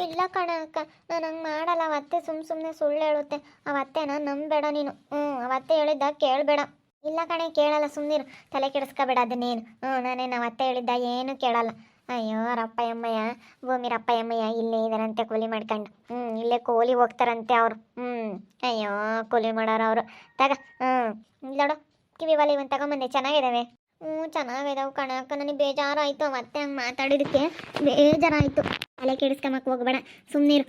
ಇಲ್ಲ ಕಣ ಅಕ್ಕ, ನಾನು ಹಂಗೆ ಮಾಡಲ್ಲ. ಅವತ್ತೆ ಸುಮ್ಮನೆ ಸುಳ್ಳು ಹೇಳುತ್ತೆ. ಅವತ್ತೆನ ನಂಬೇಡ ನೀನು. ಅವತ್ತೆ ಹೇಳಿದ್ದ ಕೇಳಬೇಡ. ಇಲ್ಲ ಕಣೆ, ಕೇಳಲ್ಲ, ಸುಮ್ಮನಿರು. ತಲೆ ಕೆಡಿಸ್ಕೋಬೇಡ ಅದನ್ನೇನು. ನಾನೇನು ಅವತ್ತೆ ಹೇಳಿದ್ದ ಏನು ಕೇಳಲ್ಲ. ಅಯ್ಯೋ ರಪ್ಪಯ್ಯಮ್ಮಯ್ಯ, ಭೂಮಿ ರಪ್ಪಯ್ಯಮ್ಮಯ್ಯ ಇಲ್ಲೇ ಇದಾರಂತೆ ಕೂಲಿ ಮಾಡ್ಕೊಂಡು. ಇಲ್ಲೇ ಕೂಲಿ ಹೋಗ್ತಾರಂತೆ ಅವರು. ಅಯ್ಯೋ ಕೂಲಿ ಮಾಡೋರು ಅವರು. ತಗ ನೋಡು, ಕಿವಿ ಬಲಿ ಒಂದು ತಗೊಂಬಂದೆ, ಚೆನ್ನಾಗಿದ್ದಾವೆ. ಚೆನ್ನಾಗಿದಾವೆ ಕಣ ಅಕ್ಕ. ನನಗೆ ಬೇಜಾರಾಯಿತು ಮತ್ತೆ ಹಂಗೆ ಮಾತಾಡಿದಕ್ಕೆ. ಬೇಜಾರಾಯಿತು. ತಲೆ ಕೆಡಿಸ್ಕೊಂಬಕ್ಕೆ ಹೋಗ್ಬೇಡ, ಸುಮ್ಮನಿರು.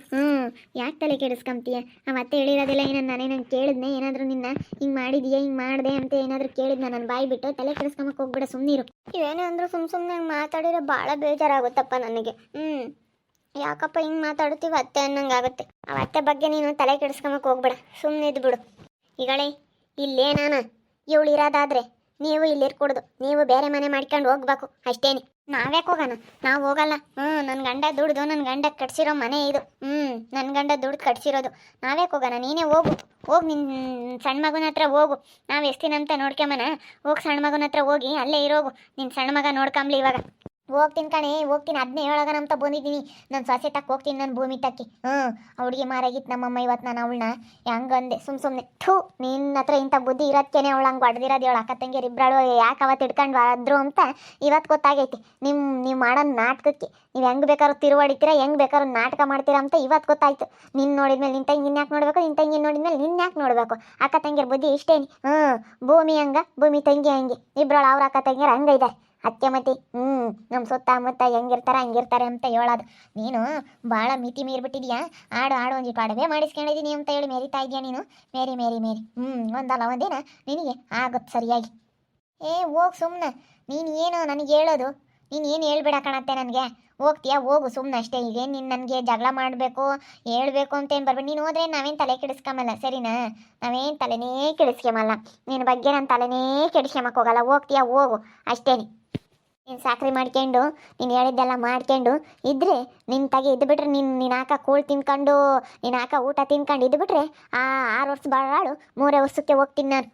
ಯಾಕೆ ತಲೆ ಕೆಡಿಸ್ಕೊಂತೀಯ? ಮತ್ತೆ ಹೇಳಿರೋದಿಲ್ಲ ಏನನ್ನ ನಾನೇನು ಕೇಳಿದ್ನೆ? ಏನಾದರೂ ನಿನ್ನ ಹಿಂಗೆ ಮಾಡಿದೀಯಾ, ಹಿಂಗೆ ಮಾಡಿದೆ ಅಂತ ಏನಾದರೂ ಕೇಳಿದ್ನ? ನನ್ನ ಬಾಯಿ ಬಿಟ್ಟು ತಲೆ ಕೆಡಿಸ್ಕೊಂಬಕ್ಕೆ ಹೋಗ್ಬೇಡ, ಸುಮ್ಮನಿರು. ಏನೇ ಅಂದರೂ ಸುಮ್ಮನೆ ಹಂಗೆ ಮಾತಾಡಿದ್ರೆ ಭಾಳ ಬೇಜಾರಾಗುತ್ತಪ್ಪ ನನಗೆ. ಯಾಕಪ್ಪ ಹಿಂಗೆ ಮಾತಾಡ್ತೀವಿ ಅತ್ತೆ ಅನ್ನಂಗಾಗುತ್ತೆ. ಆ ಅತ್ತೆ ಬಗ್ಗೆ ನೀನು ತಲೆ ಕೆಡಿಸ್ಕೊಂಬಕ್ಕೆ ಹೋಗ್ಬೇಡ, ಸುಮ್ಮನೆ ಇದ್ಬಿಡು. ಈಗಳೇ ಇಲ್ಲೇ ನಾನು ಇವಳು ಇರೋದಾದ್ರೆ ನೀವು ಇಲ್ಲಿರ್ಕೊಡ್ದು, ನೀವು ಬೇರೆ ಮನೆ ಮಾಡ್ಕೊಂಡು ಹೋಗ್ಬೇಕು ಅಷ್ಟೇನೆ. ನಾವ್ಯಾಕೆ ಹೋಗೋಣ? ನಾವು ಹೋಗಲ್ಲ. ನನ್ನ ಗಂಡ ದುಡ್ದು ನನ್ನ ಗಂಡ ಕಟ್ಸಿರೋ ಮನೆ ಇದು. ನನ್ನ ಗಂಡ ದುಡ್ದು ಕಟ್ಸಿರೋದು. ನಾವ್ಯಾಕೆ ಹೋಗೋಣ? ನೀನೇ ಹೋಗು. ಹೋಗಿ ನಿನ್ನ ಸಣ್ಣ ಮಗನ ಹತ್ರ ಹೋಗು. ನಾವು ಎಷ್ಟು ದಿನ ಅಂತ ನೋಡ್ಕೊಂಬನ. ಹೋಗಿ ಸಣ್ಣ ಮಗನ ಹತ್ರ ಹೋಗಿ ಅಲ್ಲೇ ಇರೋಗು. ನಿನ್ನ ಸಣ್ಣ ಮಗ ನೋಡ್ಕೊಂಬ್ಲಿ ಇವಾಗ. ಹೋಗ್ತೀನಿ ಕಣೆ, ಹೋಗ್ತೀನಿ. ಅದನ್ನೇ ಹೇಳೋಣ ಅಂತ ಬಂದಿದ್ದೀನಿ. ನನ್ನ ಸೊಸೆ ತಕ್ಕ ಹೋಗ್ತೀನಿ, ನನ್ನ ಭೂಮಿ ತಕ್ಕಿ. ಅವಳಿಗೆ ಮಾರಾಗಿತ್ತು ನಮ್ಮಮ್ಮ. ಇವತ್ತು ನಾನು ಅವಳನ್ನ ಹೆಂಗಂದೆ ಸುಮ್ಮನೆ. ಥೂ, ನಿನ್ನ ಹತ್ರ ಇಂಥ ಬುದ್ಧಿ ಇರೋದಕ್ಕೇನೆ ಅವಳು ಹಂಗೆ ಹೊಡೆದಿರೋದು. ಹೇಳು ಅಕ್ಕ ತಂಗಿಯರು ಇಬ್ಬರು ಯಾಕೆ ಅವತ್ತು ಇಟ್ಕೊಂಡು ಆದ್ರು ಅಂತ ಇವತ್ತು ಗೊತ್ತಾಗೈತಿ. ನೀವು ಮಾಡೋ ನಾಟಕಕ್ಕೆ ನೀವು ಹೆಂಗೆ ಬೇಕಾದ್ರೂ ತಿರುವಡಿತೀರಾ, ಹೆಂಗೆ ಬೇಕಾದ್ರೂ ನಾಟಕ ಮಾಡ್ತೀರಾ ಅಂತ ಇವತ್ತು ಗೊತ್ತಾಯ್ತು. ನಿನ್ನ ನೋಡಿದ್ಮೇಲೆ ನಿನ್ನ ತಂಗಿ ಯಾಕೆ ನೋಡಬೇಕು, ನಿನ್ನ ತಂಗಿ ನೋಡಿದ್ಮೇಲೆ ನಿನ್ನ ಯಾಕೆ ನೋಡಬೇಕು? ಅಕ್ಕ ತಂಗಿಯರ ಬುದ್ಧಿ ಇಷ್ಟೇನಿ. ಭೂಮಿ ಹಂಗೆ, ಭೂಮಿ ತಂಗಿ ಹಂಗೆ, ಇಬ್ಬರಳು ಅವ್ರ ಅಕ್ಕ ತಂಗಿಯರು ಹಂಗೆ ಇದ್ದಾರೆ. ಅತ್ತೆ ಮತ್ತೆ ನಮ್ಮ ಸುತ್ತಮುತ್ತ ಹೆಂಗಿರ್ತಾರೆ ಹಂಗಿರ್ತಾರೆ ಅಂತ ಹೇಳೋದು. ನೀನು ಭಾಳ ಮಿತಿ ಮೀರ್ಬಿಟ್ಟಿದ್ಯಾ. ಆಡು ಒಂದಿಟ್ಟು ಅಡವೆ ಮಾಡಿಸ್ಕೊಂಡಿದ್ದೀನಿ ಅಂತ ಹೇಳಿ ಮೆರಿತಾ ಇದೆಯಾ ನೀನು. ಮೇರಿ ಒಂದಲ್ಲ ಒಂದಿನ ನಿನಗೆ ಆಗುತ್ತೆ ಸರಿಯಾಗಿ. ಹೋಗು ಸುಮ್ಮನೆ. ನೀನು ಏನು ನನಗೆ ಹೇಳೋದು? ನೀನು ಏನು ಹೇಳ್ಬೇಡ ಕಣತ್ತೆ ನನಗೆ. ಹೋಗ್ತೀಯಾ ಹೋಗು ಸುಮ್ಮನೆ ಅಷ್ಟೇ. ಈಗೇನು ನೀನು ನನಗೆ ಜಗಳ ಮಾಡಬೇಕು ಹೇಳ್ಬೇಕು ಅಂತೇನು ಬರ್ಬೇಡಿ. ನೀನು ಹೋದ್ರೆ ನಾವೇನು ತಲೆ ಕೆಡಿಸ್ಕೊಂಬಲ್ಲ, ಸರಿನಾ? ನಾವೇನು ತಲೆನೇ ಕೆಡಿಸ್ಕೊಂಬಲ್ಲ. ನಿನ್ನ ಬಗ್ಗೆ ನಾನು ತಲೆನೇ ಕೆಡಿಸ್ಕೊಂಬಕ್ಕೆ ಹೋಗಲ್ಲ. ಹೋಗ್ತೀಯಾ ಹೋಗು ಅಷ್ಟೇನೆ. ನೀನು ಸಾಕ್ರಿ ಮಾಡ್ಕೊಂಡು ನೀನು ಹೇಳಿದ್ದೆಲ್ಲ ಮಾಡ್ಕೊಂಡು ಇದ್ರೆ ನಿನ್ನ ತಗೆ ಇದ್ದುಬಿಟ್ರೆ ನೀನು ಹಾಕ ಕೂಳು ತಿನ್ಕೊಂಡು ನೀನು ಹಾಕ ಊಟ ತಿನ್ಕೊಂಡು ಇದ್ದುಬಿಟ್ರೆ 6 ವರ್ಷ ಬಾಳಾಳು 3 ವರ್ಷಕ್ಕೆ ಹೋಗ್ತೀನಿ ನಾನು.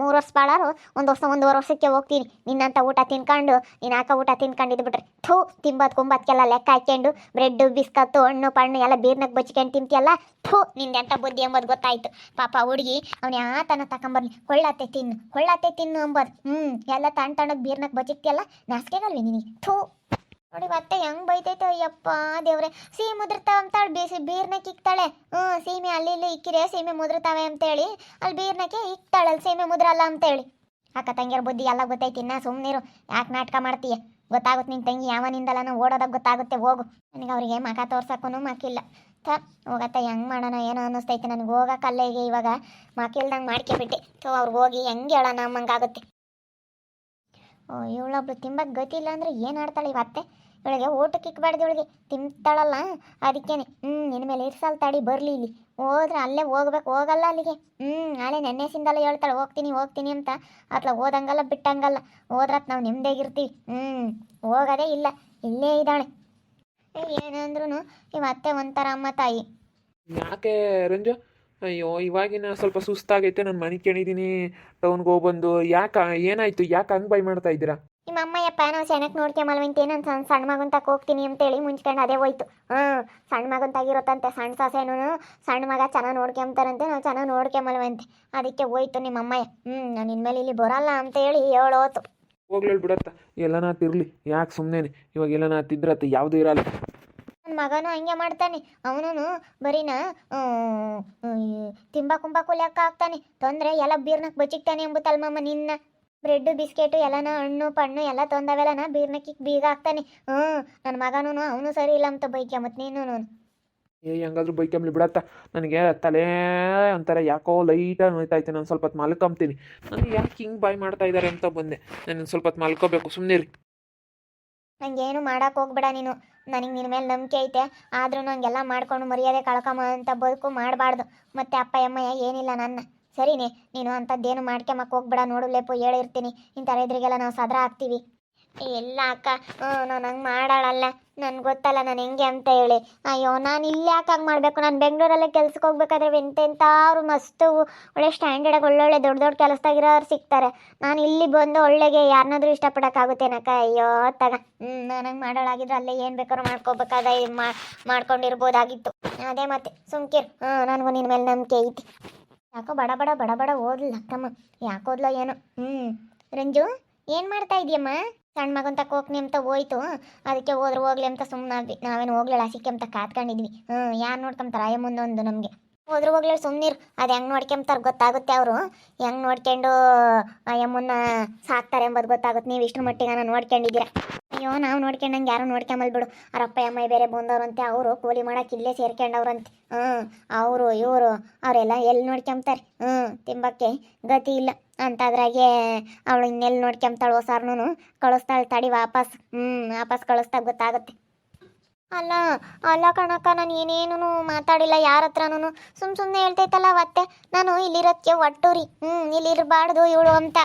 3 ವರ್ಷ ಬಾಳಾರು 1 ವರ್ಷ 1.5 ವರ್ಷಕ್ಕೆ ಹೋಗ್ತೀನಿ. ನಿನ್ನಂಥ ಊಟ ತಿನ್ಕೊಂಡು ನೀನು ಹಾಕ ಊಟ ತಿನ್ಕೊಂಡು ಇದ್ದುಬಿಟ್ರೆ ಥೂ, ತಿಂಬತ್ಕೊಂಬತ್ಕೆಲ್ಲ ಲೆಕ್ಕ ಹಾಕ್ಕೊಂಡು ಬ್ರೆಡ್ಡು ಬಿಸ್ಕತ್ತು ಹಣ್ಣು ಪಣ್ಣು ಎಲ್ಲ ಬೀರ್ನಾಗ ಬಚ್ಕೊಂಡು ತಿಂತೀಯಲ್ಲ. ಥೂ, ನಿಂದೆಂಥ ಬುದ್ಧಿ ಎಂಬುದು ಗೊತ್ತಾಯ್ತು. ಪಾಪ ಹುಡುಗಿ ಅವನು ಯಾತನ ತಗೊಂಬರ್ಲಿ, ಕೊಳ್ಳತ್ತೆ ತಿನ್ನು ಅಂಬೋದು. ಎಲ್ಲ ತಣ್ಣಗೆ ಬೀರ್ನಾಗ ಬಚ್ಚಿಕ್ತಿಯಲ್ಲ, ನಾಸ್ಕೆಗಲ್ವಿ ನಿನಗೆ? ಥೂ ನೋಡಿ ಮತ್ತೆ ಹೆಂಗ್ ಬೈತೈತೆ. ಅಯ್ಯಪ್ಪ ದೇವ್ರೆ. ಸೀಮೆ ಮುದ್ರತಾವ ಅಂತಾಳೆ, ಬೀರ್ನಕ್ಕೆ ಇಕ್ತಾಳೆ. ಸೀಮೆ ಅಲ್ಲಿ ಇಲ್ಲಿ ಇಕ್ಕಿರೆ ಸೀಮೆ ಮುದ್ರತಾವೆ ಅಂತೇಳಿ ಅಲ್ಲಿ ಬೀರ್ನಕ್ಕೆ ಇಕ್ತಾಳೆ, ಅಲ್ಲಿ ಸೀಮೆ ಮುದ್ರಲ್ಲ ಅಂತೇಳಿ. ಅಕ್ಕ ತಂಗಿಯರ ಬುದ್ಧಿ ಎಲ್ಲ ಗೊತ್ತೈತಿ. ಇನ್ನ ಸುಮ್ಮನಿರು, ಯಾಕೆ ನಾಟಕ ಮಾಡ್ತೀಯ? ಗೊತ್ತಾಗುತ್ತೆ ನಿನ್ನ ತಂಗಿ ಯಾವನಿಂದಲ್ಲ ನಾವು ಓಡೋದಾಗ ಗೊತ್ತಾಗುತ್ತೆ. ಹೋಗು. ನನಗೆ ಅವರಿಗೆ ಮಗ ತೋರ್ಸಕ್ಕೂ ಮಕ್ಕಿಲ್ಲ. ಹೋಗತ್ತ ಹೆಂಗೆ ಮಾಡೋಣ ಏನೋ ಅನ್ನಿಸ್ತೈತೆ ನನಗೆ. ಹೋಗಕ್ಕಲ್ಲೇಗೆ ಇವಾಗ ಮಕ್ಕಿಲ್ದಂಗೆ ಮಾಡ್ಕೊಬಿಟ್ಟೆ. ಅವ್ರಿಗೆ ಹೋಗಿ ಹೆಂಗೆ ಹೇಳೋಣ ಅಮ್ಮಂಗಾಗುತ್ತೆ. ಇವಳೊಬ್ಳು ತಿಂಬಕ್ಕೆ ಗತಿಲ್ಲ ಅಂದರೆ ಏನು ಆಡ್ತಾಳೆ ಇವತ್ತೆ? ಇವಳಿಗೆ ಊಟಕ್ಕೆ ಇಕ್ಬಾರ್ದು, ಇವಳಿಗೆ ತಿಂತಾಳಲ್ಲ ಅದಕ್ಕೇನೆ. ಇನ್ಮೇಲೆ ಇರ್ಸಲ್ ತಡಿ ಬರಲಿ. ಇಲ್ಲಿ ಹೋದ್ರೆ ಅಲ್ಲೇ ಹೋಗಲ್ಲ ಅಲ್ಲಿಗೆ. ನಾಳೆ ನೆನ್ನೆಸಿಂದಲ್ಲ ಹೇಳ್ತಾಳೆ ಹೋಗ್ತೀನಿ ಅಂತ. ಅತ್ಲ ಓದಂಗಲ್ಲ ಬಿಟ್ಟಂಗಲ್ಲ. ಹೋದ್ರತ್ ನಾವು ನೆಮ್ಮದಿಯಾಗಿರ್ತೀವಿ. ಹೋಗೋದೇ ಇಲ್ಲ, ಇಲ್ಲೇ ಇದ್ದಾಳೆ. ಏನಂದ್ರೂ ಇವತ್ತೆ ಒಂಥರ ಅಮ್ಮ ತಾಯಿ. ಯಾಕೆ ರಂಜು? ಅಯ್ಯೋ ಇವಾಗಿನ ಸ್ವಲ್ಪ ಸುಸ್ತಾಗೈತೆ. ನಾನು ಮನೆ ಕೇಳಿದ್ದೀನಿ ಟೌನ್ಗೆ ಹೋಗ್ಬಂದು. ಯಾಕೆ ಏನಾಯ್ತು? ಯಾಕೆ ಹಂಗೆ ಬೈ ಮಾಡ್ತಾ ಇದ್ದೀರಾ? ನಿಮ್ಮ ಅಮ್ಮಯ್ಯಪ್ಪ ನಾವು ಸೆನಕ್ಕೆ ನೋಡ್ಕೊಂಬಲ್ವಂತೆ. ನಾನು ಸಣ್ಣ ಮಗನ್ ತಕ ಹೋಗ್ತೀನಿ ಅಂತೇಳಿ ಮುಂಚ್ಕೊಂಡು ಅದೇ ಹೋಯ್ತು. ಸಣ್ಣ ಮಗನ್ ತಗಿರುತ್ತಂತೆ. ಸಣ್ಣ ಸೊಸೆನೂ ಸಣ್ಣ ಮಗ ಚೆನ್ನಾಗಿ ನೋಡ್ಕೊಂತಾರಂತೆ, ನಾವು ಚೆನ್ನಾಗಿ ನೋಡ್ಕೊಂಬಲ್ವಂತೆ. ಅದಕ್ಕೆ ಹೋಯ್ತು ನಿಮ್ಮ ಅಮ್ಮಯ್ಯ. ನಾನು ಇನ್ಮೇಲೆ ಇಲ್ಲಿ ಬರಲ್ಲ ಅಂತ ಹೇಳಿ ಹೇಳೋತು. ಹೋಗ್ಲೇಳಿ ಬಿಡತ್ತ, ಎಲ್ಲನ ತಿರ್ಲಿ. ಯಾಕೆ ಸುಮ್ಮನೆ ಇವಾಗ ಎಲ್ಲನ ತಿದ್ರತ್ತ ಯಾವುದೂ ಇರಲ್ಲ. ನನ್ನ ಮಗನೂ ಹಂಗೆ ಮಾಡ್ತಾನೆ. ಅವನು ಬರೀನ ತಿಂಬಾಕು ಲೆಕ್ಕ ಹಾಕ್ತಾನೆ. ತೊಂದರೆ ಎಲ್ಲ ಬೀರ್ನಕ್ಕೆ ಬಚ್ಚಿಕ್ತಾನೆ ಎಂಬುತ್ತಲ್ಮಮ್ಮ. ನಿನ್ನ ಬ್ರೆಡ್ಡು ಬಿಸ್ಕೆಟು ಎಲ್ಲನ ಹಣ್ಣು ಪಣ್ಣು ಎಲ್ಲ ತೊಂದವೆಲ್ಲನ ಬೀರ್ನಕ್ಕಿಗೆ ಬೀಗ ಹಾಕ್ತಾನೆ. ನನ್ನ ಮಗನೂ ಅವನು ಸರಿ ಇಲ್ಲ ಅಂತ ಬೈಕ್ಯ. ಮತ್ತು ನೀನು ಹೆಂಗಾದ್ರೂ ಬೈಕಂಬ್ಲಿ ಬಿಡತ್ತ. ನನಗೆ ತಲೆ ಒಂಥರ ಯಾಕೋ ಲೈಟಾಗಿ ನೋಯ್ತಾಯ್ತೆ. ನಾನು ಸ್ವಲ್ಪ ಹೊತ್ತು ಮಲ್ಕೊಂತೀನಿ. ನನಗೆ ಯಾಕೆ ಹಿಂಗೆ ಬಾಯ್ ಮಾಡ್ತಾ ಇದ್ದಾರೆ ಅಂತ ಬಂದೆ. ನಾನು ಸ್ವಲ್ಪ ಹೊತ್ತು ಮಲ್ಕೋಬೇಕು, ಸುಮ್ಮನೆ ರೀ. ನಂಗೇನು ಮಾಡೋಕೆ ಹೋಗ್ಬೇಡ ನೀನು. ನನಗೆ ನಿನ್ನ ಮೇಲೆ ನಂಬಿಕೆ ಐತೆ. ಆದ್ರೂ ಹಂಗೆಲ್ಲ ಮಾಡ್ಕೊಂಡು ಮರ್ಯಾದೆ ಕಳ್ಕೊಂಬ ಅಂತ ಬದುಕು ಮಾಡಬಾರ್ದು. ಮತ್ತು ಅಪ್ಪ ಅಮ್ಮಯ್ಯ ಏನಿಲ್ಲ ನನ್ನ ಸರಿನೇ. ನೀನು ಅಂಥದ್ದೇನು ಮಾಡ್ಕೊಂಬಕ್ಕೆ ಹೋಗ್ಬೇಡ. ನೋಡು ಲೇಪು ಹೇಳಿರ್ತೀನಿ, ಇಂಥರ ಎದುರಿಗೆಲ್ಲ ನಾವು ಸದ್ರ ಹಾಕ್ತೀವಿ. ಇಲ್ಲ ಅಕ್ಕ, ನಾನು ಹಂಗೆ ಮಾಡಾಳಲ್ಲ. ನನ್ಗೆ ಗೊತ್ತಲ್ಲ ನಾನು ಹೆಂಗೆ ಅಂತ ಹೇಳಿ. ಅಯ್ಯೋ, ನಾನು ಇಲ್ಲಿ ಯಾಕೆ ಹಂಗೆ ಮಾಡಬೇಕು? ನಾನು ಬೆಂಗಳೂರಲ್ಲೇ ಕೆಲ್ಸಕ್ಕೆ ಹೋಗ್ಬೇಕಾದ್ರೆ ಎಂತೆಂಥವ್ರು ಮಸ್ತು ಒಳ್ಳೆ ಸ್ಟ್ಯಾಂಡರ್ಡಾಗಿ ಒಳ್ಳೊಳ್ಳೆ ದೊಡ್ಡ ದೊಡ್ಡ ಕೆಲಸದಾಗಿರೋರು ಸಿಗ್ತಾರೆ. ನಾನು ಇಲ್ಲಿ ಬಂದು ಒಳ್ಳೆಗೆ ಯಾರನ್ನಾದ್ರೂ ಇಷ್ಟಪಡೋಕ್ಕಾಗುತ್ತೇನಕ್ಕ? ಅಯ್ಯೋ ತಗ. ನಾನು ಹಂಗೆ ಮಾಡೋಳಾಗಿದ್ರೆ ಅಲ್ಲೇ ಏನು ಬೇಕಾದ್ರೂ ಮಾಡ್ಕೋಬೇಕಾದ ಮಾಡ್ಕೊಂಡಿರ್ಬೋದಾಗಿತ್ತು. ಅದೇ ಮತ್ತೆ ಸುಮ್ಕಿರ್. ನನಗೂ ನಿನ್ನ ಮೇಲೆ ನಂಬಿಕೆ ಐತಿ. ಯಾಕೋ ಬಡ ಬಡ ಬಡ ಬಡ ಓದ್ಲ ಅಕ್ಕಮ್ಮ. ಯಾಕೋದ್ಲೋ ಏನೋ. ರಂಜು, ಏನು ಮಾಡ್ತಾ ಇದೀಯಮ್ಮ? ಸಣ್ಣ ಮಗನ್ ತಕ್ಕ ಹೋಗ್ನಿ ಅಂತ ಹೋಯ್ತು, ಅದಕ್ಕೆ ಹೋದ್ರೆ ಹೋಗ್ಲಿ ಅಂತ ಸುಮ್ಮನಾದ್ವಿ. ನಾವೇನು ಹೋಗ್ಲಿಲ್ಲ, ಸಿಕ್ಕಿ ಅಂತ ಕಾತ್ಕೊಂಡಿದ್ವಿ. ಯಾರು ನೋಡ್ಕೊಂತಾರ ಅಯ್ಯ ಮುಂದೊಂದು ನಮಗೆ. ಹೋದ್ರೆ ಹೋಗ್ಲಿ ಸುಮ್ಮನಿರು. ಅದು ಹೆಂಗೆ ನೋಡ್ಕೊಂತಾರೆ ಗೊತ್ತಾಗುತ್ತೆ. ಅವರು ಹೆಂಗೆ ನೋಡ್ಕೊಂಡು ಅಯ್ಯಮ್ಮನ್ನ ಸಾಕ್ತಾರೆ ಎಂಬುದು ಗೊತ್ತಾಗುತ್ತೆ. ನೀವು ಇಷ್ಟು ಮಟ್ಟಿಗೆ ನಾನು ನೋಡ್ಕೊಂಡಿದ್ದೀರ. ಅಯ್ಯೋ, ನಾವು ನೋಡ್ಕೊಂಡಂಗೆ ಯಾರು ನೋಡ್ಕೊಂಬಲ್ ಬಿಡು. ಅವರಪ್ಪ ಅಮ್ಮ ಬೇರೆ ಬಂದವ್ರಂತೆ, ಅವರು ಕೂಲಿ ಮಾಡೋಕೆ ಇಲ್ಲೇ ಸೇರ್ಕೊಂಡವ್ರಂತೆ. ಅವರು ಇವರು ಅವರೆಲ್ಲ ಎಲ್ಲಿ ನೋಡ್ಕೊಂತಾರೆ? ತಿಂಬಕ್ಕೆ ಗತಿ ಇಲ್ಲ ಅಂತಾದ್ರಾಗೆ ಅವಳು ಇನ್ನೆಲ್ಲಿ ನೋಡ್ಕೊಂತಾಳು? ಹೊಸಾರ್ನು ಕಳಿಸ್ತಾಳೆ ತಡಿ ವಾಪಸ್. ವಾಪಸ್ ಕಳಿಸ್ದಾಗ ಗೊತ್ತಾಗುತ್ತೆ. ಅಲ್ಲ ಅಲ್ಲ ಕಣಕ್ಕ, ನಾನು ಏನೇನು ಮಾತಾಡಿಲ್ಲ ಯಾರ ಹತ್ರನೂ. ಸುಮ್ಮನೆ ಹೇಳ್ತೈತಲ್ಲ ಅವತ್ತೆ. ನಾನು ಇಲ್ಲಿರೋದಕ್ಕೆ ಒಟ್ಟೂರಿ ಇಲ್ಲಿರಬಾರ್ದು ಇವಳು ಅಂತ.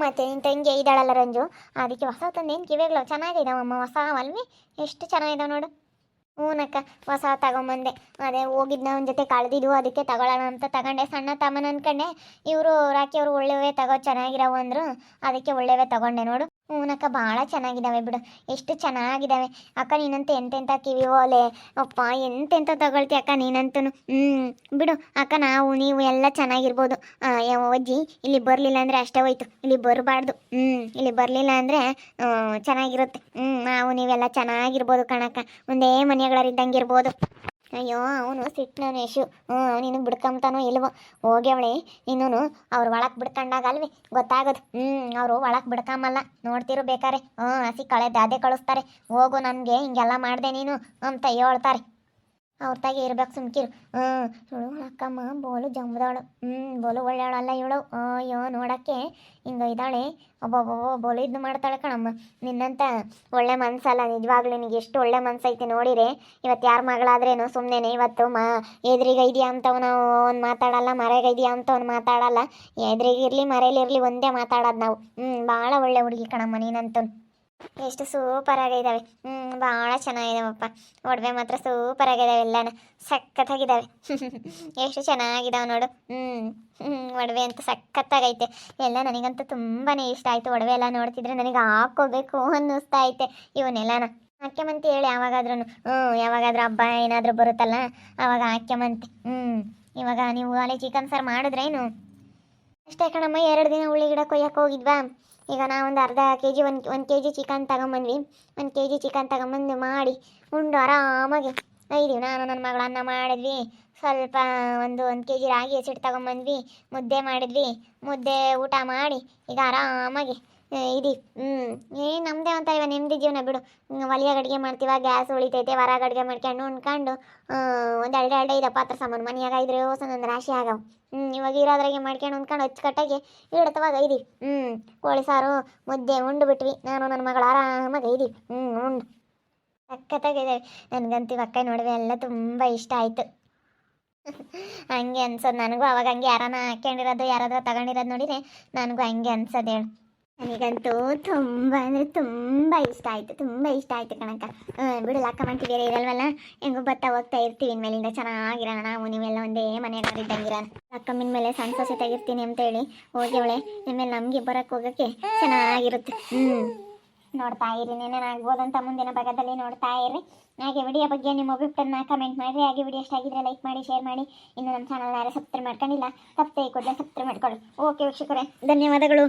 ಮತ್ತೆ ನಿನ್ನ ತಂಗಿ ಇದ್ದಾಳಲ್ಲ ರಂಜು, ಅದಕ್ಕೆ ಹೊಸ ತಂದೇನು ಕಿವಿಗಳು ಚೆನ್ನಾಗಿದ್ದಾವಮ್ಮ. ಹೊಸ ಅಲ್ವಿ? ಎಷ್ಟು ಚೆನ್ನಾಗಿದ್ದಾವೆ ನೋಡು. ಹ್ಞೂನಕ್ಕ, ಹೊಸ ತಗೊಂಬಂದೆ. ಅದೇ ಹೋಗಿದ್ನ ಅವನ ಜೊತೆ ಕಳೆದಿದ್ವು, ಅದಕ್ಕೆ ತಗೊಳ್ಳೋಣ ಅಂತ ತಗೊಂಡೆ. ಸಣ್ಣ ತಮ್ಮನ ಅನ್ಕೊಂಡೆ. ಇವರು ರಾಕಿ ಅವರು ಒಳ್ಳೆವೇ ತಗೋ ಚೆನ್ನಾಗಿರವು ಅಂದರು, ಅದಕ್ಕೆ ಒಳ್ಳೆವೇ ತಗೊಂಡೆ ನೋಡು. ಹ್ಞೂನಕ್ಕ, ಭಾಳ ಚೆನ್ನಾಗಿದ್ದಾವೆ ಬಿಡು. ಎಷ್ಟು ಚೆನ್ನಾಗಿದ್ದಾವೆ ಅಕ್ಕ. ನೀನಂತೂ ಎಂತೆಂಥ ಕಿವಿ ಓಲೆ ಅಪ್ಪ, ಎಂತೆಂಥ ತಗೊಳ್ತಿ ಅಕ್ಕ ನೀನಂತೂ. ಬಿಡು ಅಕ್ಕ, ನಾವು ನೀವು ಎಲ್ಲ ಚೆನ್ನಾಗಿರ್ಬೋದು. ಅಜ್ಜಿ ಇಲ್ಲಿ ಬರಲಿಲ್ಲ ಅಂದರೆ ಅಷ್ಟೇ ಹೋಯ್ತು. ಇಲ್ಲಿ ಬರಬಾರ್ದು. ಇಲ್ಲಿ ಬರಲಿಲ್ಲ ಅಂದರೆ ಚೆನ್ನಾಗಿರುತ್ತೆ. ನಾವು ನೀವೆಲ್ಲ ಚೆನ್ನಾಗಿರ್ಬೋದು ಕಣಕ್ಕ. ಒಂದೇ ಮನೆಗಳಿದ್ದಂಗೆ ಇರ್ಬೋದು. ಅಯ್ಯೋ, ಅವನು ಸಿಟ್ಟನ ಯಶು. ನೀನು ಬಿಡ್ಕೊಂತಾನೋ ಇಲ್ವೋ? ಹೋಗ್ಯವಳೆ ಇನ್ನೂ. ಅವ್ರು ಒಳಕ್ಕೆ ಬಿಡ್ಕೊಂಡಾಗ ಅಲ್ವಿ ಗೊತ್ತಾಗೋದು. ಅವರು ಒಳಕ್ಕೆ ಬಿಡ್ಕೊಂಬಲ್ಲ, ನೋಡ್ತಿರು ಬೇಕಾರೆ. ಹಸಿ ಕಳೆದ ಅದೇ ಕಳಿಸ್ತಾರೆ. ಹೋಗು, ನನಗೆ ಹಿಂಗೆಲ್ಲ ಮಾಡಿದೆ ನೀನು ಅಂತ ಹೇಳ್ತಾರೆ. ಅವ್ರ ತಾಗೆ ಇರ್ಬೇಕು ಸುಮ್ಕಿರು. ಇವಳು ಅಕ್ಕಮ್ಮ ಬೋಲು ಜಂಬದವಳು. ಬೋಲು ಒಳ್ಳೆಯವಳಲ್ಲ ಇವಳು. ಅಯ್ಯೋ, ನೋಡೋಕ್ಕೆ ಹಿಂಗೆ ಇದ್ದಾಳೆ. ಒಬ್ಬೊಬ್ಬ ಬೋಲು ಇದು ಮಾಡ್ತಾಳೆ ಕಣಮ್ಮ. ನಿನ್ನಂತ ಒಳ್ಳೆ ಮನ್ಸಲ್ಲ ನಿಜವಾಗ್ಲೂ. ನಿನಗೆ ಎಷ್ಟು ಒಳ್ಳೆ ಮನ್ಸೈತೆ ನೋಡಿರೆ. ಇವತ್ತು ಯಾರ ಮಗಳಾದ್ರೇನು ಸುಮ್ಮನೆ ಇವತ್ತು ಎದುರಿಗೈದ್ಯಾ ಅಂತವನು ಅವ್ನು ಮಾತಾಡಲ್ಲ, ಮರೆಗೈದ್ಯಾ ಅಂತ ಅವ್ನು ಮಾತಾಡಲ್ಲ. ಎದುರಿಗಿರ್ಲಿ ಮರೇಲಿರಲಿ ಒಂದೇ ಮಾತಾಡೋದು ನಾವು. ಭಾಳ ಒಳ್ಳೆ ಹುಡುಗಿ ಕಣಮ್ಮ ನೀನಂತೂ. ಎಷ್ಟು ಸೂಪರ್ ಆಗಿದ್ದಾವೆ. ಭಾಳ ಚೆನ್ನಾಗಿದ್ದಾವಪ್ಪ. ಒಡವೆ ಮಾತ್ರ ಸೂಪರ್ ಆಗಿದ್ದಾವೆ. ಎಲ್ಲನ ಸಖತ್ತಾಗಿದ್ದಾವೆ. ಎಷ್ಟು ಚೆನ್ನಾಗಿದ್ದಾವೆ ನೋಡು. ಒಡವೆ ಅಂತ ಸಖತ್ತಾಗೈತೆ ಎಲ್ಲ. ನನಗಂತೂ ತುಂಬಾ ಇಷ್ಟ ಆಯಿತು. ಒಡವೆ ಎಲ್ಲ ನೋಡ್ತಿದ್ರೆ ನನಗೆ ಹಾಕೋಬೇಕು ಅನ್ನಿಸ್ತಾ ಐತೆ ಇವನ್ನೆಲ್ಲನ. ಹಾಕ್ಯಮಂತಿ ಹೇಳಿ ಯಾವಾಗಾದ್ರೂ. ಯಾವಾಗಾದ್ರೂ ಹಬ್ಬ ಏನಾದರೂ ಬರುತ್ತಲ್ಲ ಆವಾಗ ಹಾಕ್ಯಮಂತಿ. ಇವಾಗ ನೀವು ಅಲ್ಲಿ ಚಿಕನ್ ಸಾರು ಮಾಡಿದ್ರೇನು? ಅಷ್ಟೇ ಕಣಮ್ಮ. 2 ದಿನ ಹುಳಿ ಗಿಡ ಕೊಯ್ಯಕ್ಕೆ ಹೋಗಿದ್ವಾ. ಈಗ ನಾವೊಂದು ಅರ್ಧ ಕೆಜಿ 1 ಕೆಜಿ ಚಿಕನ್ ತಗೊಂಬಂದ್ವಿ. 1 ಕೆಜಿ ಚಿಕನ್ ತಗೊಂಬಂದು ಮಾಡಿ ಉಂಡು ಆರಾಮಾಗಿ ಐದೀವಿ. ನಾನು ನನ್ನ ಮಗಳು ಅನ್ನ ಮಾಡಿದ್ವಿ. ಸ್ವಲ್ಪ ಒಂದು ಕೆಜಿ ರಾಗಿ ಹಸಿಟ್ಟು ತಗೊಂಬಂದ್ವಿ. ಮುದ್ದೆ ಮಾಡಿದ್ವಿ. ಮುದ್ದೆ ಊಟ ಮಾಡಿ ಈಗ ಆರಾಮಾಗಿ ಇದೀವಿ. ಏನು ನಮ್ಮದೇ ಅಂತ ಇವಾಗ ನೆಮ್ಮದಿ ಜೀವನ ಬಿಡು. ಒಲೆಯಾಗ ಅಡುಗೆ ಮಾಡ್ತೀವ, ಗ್ಯಾಸ್ ಉಳಿತೈತೆ. ಹೊರಗೆ ಅಡುಗೆ ಮಾಡ್ಕೊಂಡು ಉಣ್ಕೊಂಡು ಒಂದು 2 ಪಾತ್ರೆ ಸಾಮಾನು ಮನೆಯಾಗ ಇದ್ರೆ ಒಂದೊಂದು ರಾಶಿ ಆಗವು. ಇವಾಗ ಇರೋದ್ರಾಗೆ ಮಾಡ್ಕೊಂಡು ಉಣ್ಕೊಂಡು ಅಚ್ಚುಕಟ್ಟಾಗಿ ಇಡತವಾಗ ಇದೀವಿ. ಕೋಳಿ ಸಾರು ಮುದ್ದೆ ಉಂಡು ಬಿಟ್ವಿ. ನಾನು ನನ್ನ ಮಗಳು ಆರಾಮಾಗಿ ಇದೀವಿ. ಉಂಡು ಸಖತ್ತಾಗಿದ್ದೇವೆ. ನನಗಂತೂ ಅಕ್ಕ ನೋಡುವೆ ಎಲ್ಲ ತುಂಬ ಇಷ್ಟ ಆಯಿತು. ಹಂಗೆ ಅನ್ಸೋದು ನನಗೂ. ಅವಾಗ ಹಂಗೆ ಯಾರನ್ನ ಹಾಕ್ಕೊಂಡಿರೋದು ಯಾರಾದ್ರೂ ತಗೊಂಡಿರೋದು ನೋಡಿದರೆ ನನಗೂ ಹಂಗೆ ಅನ್ಸೋದು ಹೇಳು. ನನಗಂತೂ ತುಂಬ ಅಂದರೆ ತುಂಬ ಇಷ್ಟ ಆಯಿತು. ತುಂಬ ಇಷ್ಟ ಆಯಿತು ಕಣಕ್ಕ. ಬಿಡಲ್ಲ ಅಕ್ಕ ಮಂಟಿ ಬೇರೆ ಇರಲ್ವಲ್ಲ. ಹೆಂಗೂ ಬರ್ತಾ ಹೋಗ್ತಾ ಇರ್ತೀವಿ. ಇನ್ಮೇಲಿಂದ ಚೆನ್ನಾಗಿರೋಣ ನಾವು ನೀವೆಲ್ಲ ಒಂದೇ ಮನೆಯಾಗ ಇದ್ದಂಗಿರೋಣ. ಅಕ್ಕಮ್ಮನ ಮೇಲೆ ಸಣ್ಣ ಸೊಸೆ ತೆಗಿರ್ತೀನಿ ಅಂತೇಳಿ ಹೋಗಿ ಅವಳೆ. ಇನ್ಮೇಲೆ ನಮಗೆ ಬರೋಕ್ಕೆ ಹೋಗೋಕ್ಕೆ ಚೆನ್ನಾಗಿರುತ್ತೆ. ನೋಡ್ತಾ ಇರಿ, ಏನೇನಾಗ್ಬೋದಂತ ಮುಂದಿನ ಭಾಗದಲ್ಲಿ ನೋಡ್ತಾ ಇರಿ. ಹಾಗೆ ವಿಡಿಯೋ ಬಗ್ಗೆ ನಿಮ್ಮ ಅಭಿಪ್ರಾಯನ ಕಮೆಂಟ್ ಮಾಡಿರಿ. ಹಾಗೆ ವಿಡಿಯೋ ಇಷ್ಟ ಆಗಿದ್ರೆ ಲೈಕ್ ಮಾಡಿ, ಶೇರ್ ಮಾಡಿ. ಇನ್ನು ನಮ್ಮ ಚಾನಲ್ ಯಾರು ಸಬ್ಸ್ಕ್ರೈಬ್ ಮಾಡ್ಕೊಂಡಿಲ್ಲ, ಸಬ್ಸ್ಕ್ರೈಬ್ ಕೂಡಲೇ ಸಬ್ಸ್ಕ್ರೈಬ್ ಮಾಡ್ಕೊಳ್ಳಿ. ಓಕೆ ವೀಕ್ಷಕರೇ, ಧನ್ಯವಾದಗಳು.